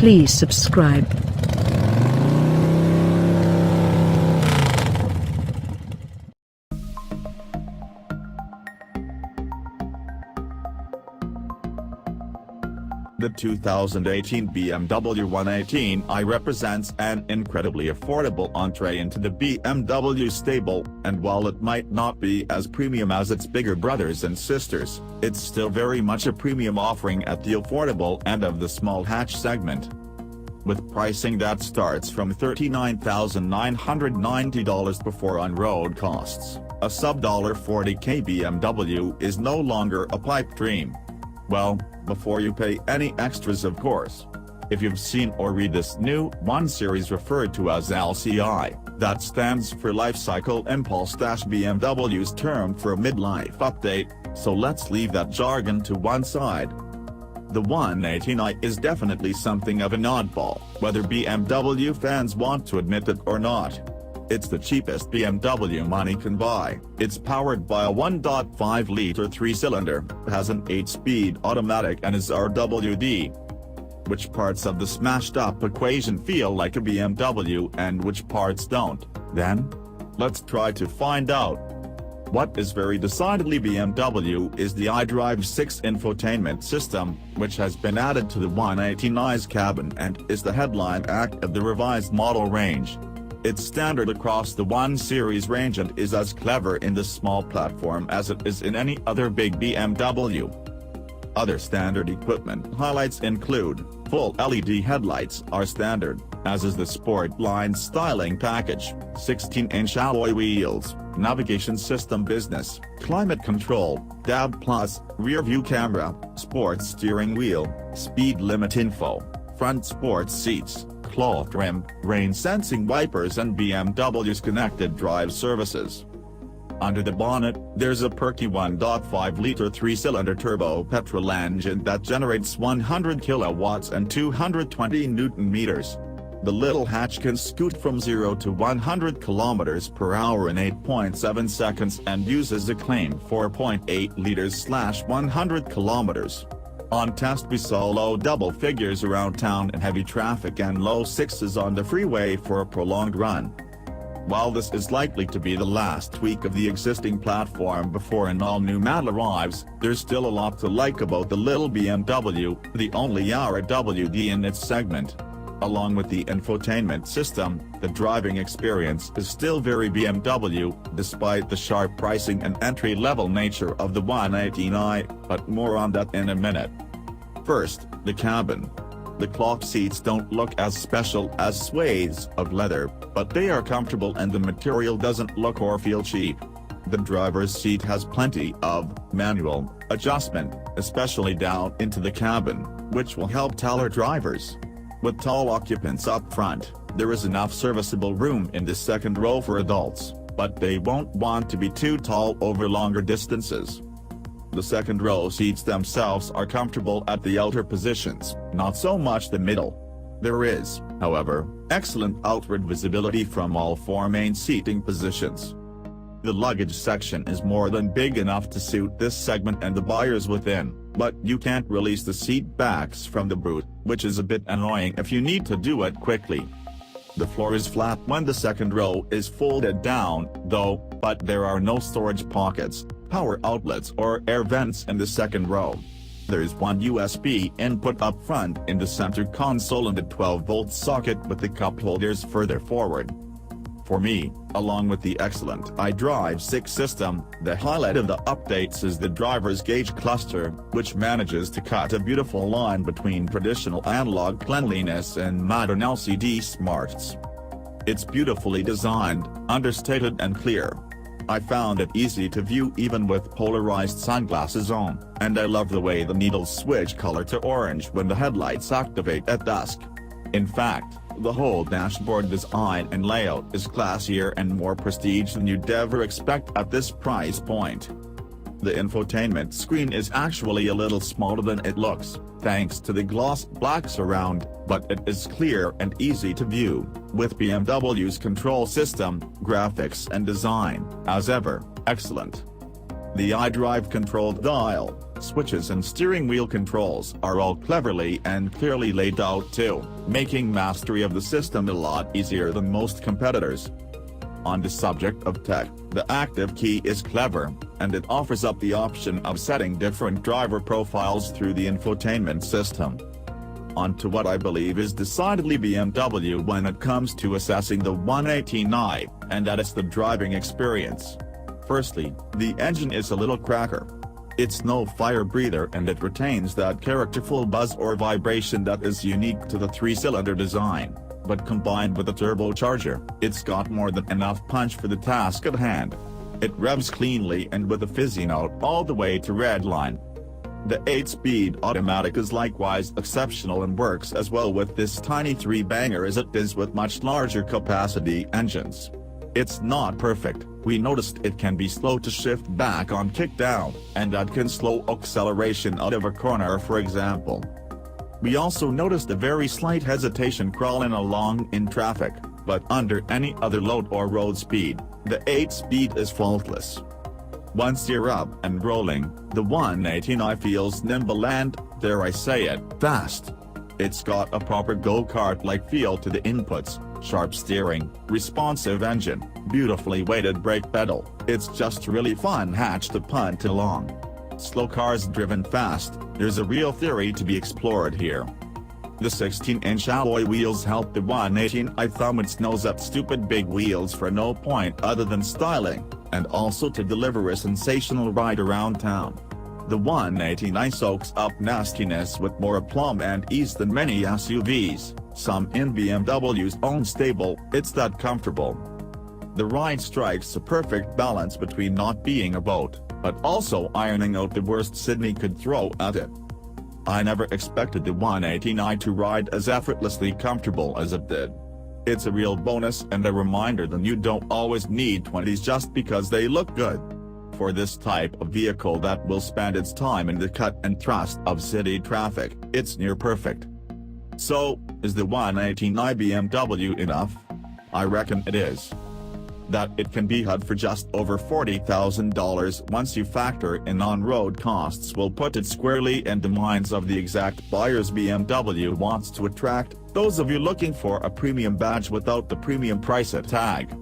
Please subscribe. The 2018 BMW 118i represents an incredibly affordable entree into the BMW stable, and while it might not be as premium as its bigger brothers and sisters, it's still very much a premium offering at the affordable end of the small hatch segment. With pricing that starts from $39,990 before on-road costs, a sub-$40K BMW is no longer a pipe dream. Well, before you pay any extras of course. If you've seen or read this new 1 Series referred to as LCI, that stands for Life Cycle Impulse BMW's term for a midlife update, so let's leave that jargon to one side. The 118i is definitely something of an oddball, whether BMW fans want to admit it or not. It's the cheapest BMW money can buy. It's powered by a 1.5-liter 3-cylinder, has an 8-speed automatic and is RWD. Which parts of the smashed-up equation feel like a BMW and which parts don't? Then, let's try to find out. What is very decidedly BMW is the iDrive 6 infotainment system, which has been added to the 118i's cabin and is the headline act of the revised model range. It's standard across the 1 Series range and is as clever in this small platform as it is in any other big BMW. Other standard equipment highlights include, full LED headlights are standard, as is the Sportline styling package, 16-inch alloy wheels, navigation system business, climate control, DAB+, rear view camera, sports steering wheel, speed limit info, front sports seats, cloth trim, rain-sensing wipers and BMW's connected drive services. Under the bonnet, there's a perky 1.5-liter 3-cylinder turbo petrol engine that generates 100 kilowatts and 220 Newton-meters. The little hatch can scoot from 0 to 100 km per hour in 8.7 seconds and uses a claimed 4.8 liters/100 kilometers. On test we saw low double figures around town in heavy traffic and low sixes on the freeway for a prolonged run. While this is likely to be the last tweak of the existing platform before an all-new model arrives, there's still a lot to like about the little BMW, the only RWD in its segment. Along with the infotainment system, the driving experience is still very BMW, despite the sharp pricing and entry-level nature of the 118i, but more on that in a minute. First, the cabin. The cloth seats don't look as special as swathes of leather, but they are comfortable and the material doesn't look or feel cheap. The driver's seat has plenty of manual adjustment, especially down into the cabin, which will help taller drivers. With tall occupants up front, there is enough serviceable room in the second row for adults, but they won't want to be too tall over longer distances. The second row seats themselves are comfortable at the outer positions, not so much the middle. There is, however, excellent outward visibility from all 4 main seating positions. The luggage section is more than big enough to suit this segment and the buyers within, but you can't release the seat backs from the boot, which is a bit annoying if you need to do it quickly. The floor is flat when the second row is folded down, though, but there are no storage pockets, power outlets or air vents in the second row. There's one USB input up front in the center console and a 12-volt socket with the cup holders further forward. For me, along with the excellent iDrive 6 system, the highlight of the updates is the driver's gauge cluster, which manages to cut a beautiful line between traditional analog cleanliness and modern LCD smarts. It's beautifully designed, understated and clear. I found it easy to view even with polarized sunglasses on, and I love the way the needles switch color to orange when the headlights activate at dusk. In fact, the whole dashboard design and layout is classier and more prestige than you'd ever expect at this price point. The infotainment screen is actually a little smaller than it looks, thanks to the gloss black surround, but it is clear and easy to view, with BMW's control system, graphics and design, as ever, excellent. The iDrive control dial, switches and steering wheel controls are all cleverly and clearly laid out too, making mastery of the system a lot easier than most competitors. On the subject of tech, the active key is clever, and it offers up the option of setting different driver profiles through the infotainment system. On to what I believe is decidedly BMW when it comes to assessing the 118i, and that is the driving experience. Firstly, the engine is a little cracker. It's no fire breather and it retains that characterful buzz or vibration that is unique to the three-cylinder design, but combined with a turbocharger, it's got more than enough punch for the task at hand. It revs cleanly and with a fizzy note all the way to redline. The 8-speed automatic is likewise exceptional and works as well with this tiny three-banger as it does with much larger capacity engines. It's not perfect, we noticed it can be slow to shift back on kickdown, and that can slow acceleration out of a corner for example. We also noticed a very slight hesitation crawling along in traffic, but under any other load or road speed, the 8-speed is faultless. Once you're up and rolling, the 118i feels nimble and, dare I say it, fast. It's got a proper go-kart-like feel to the inputs, sharp steering, responsive engine, beautifully weighted brake pedal. It's just really fun hatch to punt along. Slow cars driven fast, there's a real theory to be explored here. The 16-inch alloy wheels help the 118i thumb its nose at stupid big wheels for no point other than styling, and also to deliver a sensational ride around town. The 118i soaks up nastiness with more aplomb and ease than many SUVs, some in BMW's own stable. It's that comfortable. The ride strikes a perfect balance between not being a boat, but also ironing out the worst Sydney could throw at it. I never expected the 118i to ride as effortlessly comfortable as it did. It's a real bonus and a reminder that you don't always need 20s just because they look good. For this type of vehicle that will spend its time in the cut and thrust of city traffic, it's near perfect. So, is the 118i BMW enough? I reckon it is. That it can be had for just over $40,000 once you factor in on-road costs will put it squarely in the minds of the exact buyers BMW wants to attract, those of you looking for a premium badge without the premium price tag.